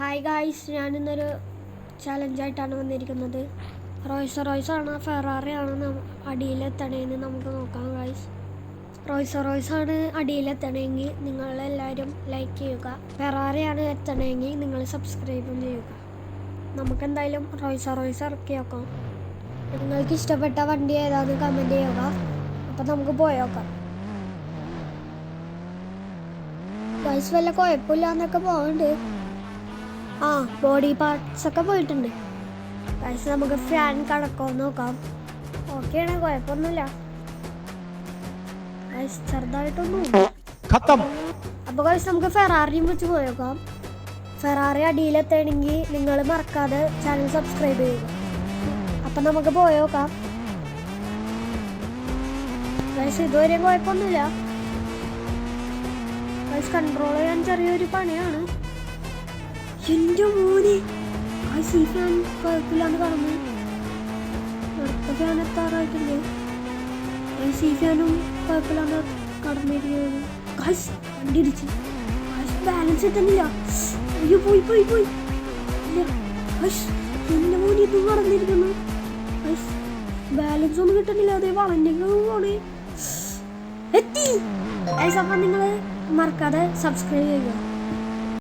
Hi guys, ഞാനിന്നൊരു ചലഞ്ചായിട്ടാണ് വന്നിരിക്കുന്നത്. Royce ഫെറാറിയാണ് അടിയിലെത്തണേന്ന് നമുക്ക് നോക്കാം ഗായ്സ്. റോയ്സാണ് അടിയിലെത്തണമെങ്കിൽ നിങ്ങളെല്ലാവരും ലൈക്ക് ചെയ്യുക. ഫെറാറിയാണ് എത്തണമെങ്കിൽ നിങ്ങൾ സബ്സ്ക്രൈബും ചെയ്യുക. നമുക്കെന്തായാലും റോയ്സ് ഇറക്കി നോക്കാം. നിങ്ങൾക്ക് ഇഷ്ടപ്പെട്ട വണ്ടി ഏതാണെന്ന് കമൻറ്റ് ചെയ്യുക. അപ്പം നമുക്ക് പോയേക്കാം ഗായ്സ്. വല്ല കുഴപ്പമില്ല എന്നൊക്കെ പോകുന്നുണ്ട്. ബോഡി പാർട്സ് ഒക്കെ പോയിട്ടുണ്ട് ഗൈസ്. നമുക്ക് ഫാൻ കണക്കോന്ന് നോക്കാം. ഓക്കെയാണ്, കുഴപ്പമൊന്നുമില്ല ഗൈസ്, ചെറുതായിട്ടൊന്നും. അപ്പോൾ ഗൈസ് നമുക്ക് ഫെറാറിയും വെച്ച് പോയേക്കാം. ഫെറാറി അടിയിലെത്തണമെങ്കിൽ നിങ്ങൾ മറക്കാതെ ചാനൽ സബ്സ്ക്രൈബ് ചെയ്യുക. അപ്പം നമുക്ക് പോയേക്കാം ഗൈസ്. ഇതുവരെയും കുഴപ്പമൊന്നുമില്ല ഗൈസ്. കൺട്രോൾ ചെയ്യാൻ ചെറിയൊരു പണിയാണ്. എൻ്റെ മോനെ ഗൈസ്, ഈ ഫാൻ കുഴപ്പമില്ലാന്ന് പറഞ്ഞു. അടുത്ത ഫാൻ എത്താറായിട്ടുണ്ട് ഗൈസ്. ഈ ഫാനും കുഴപ്പമില്ലാന്ന് കടന്നിരിക്കുന്നു ഗൈസ്. വണ്ടി ഇടിച്ച് ഗൈസ്, ബാലൻസ് കിട്ടുന്നില്ല. അയ്യോ, പോയി ഗൈസ്. എൻ്റെ മോനെ ഇതും കടന്നിരിക്കുന്നു ഗൈസ്. ബാലൻസ് ഒന്നും കിട്ടുന്നില്ല. അതേ വളഞ്ഞെങ്കിൽ പോണേ എത്തി ഗൈസ്. അപ്പം നിങ്ങൾ മറക്കാതെ സബ്സ്ക്രൈബ് ചെയ്യുക.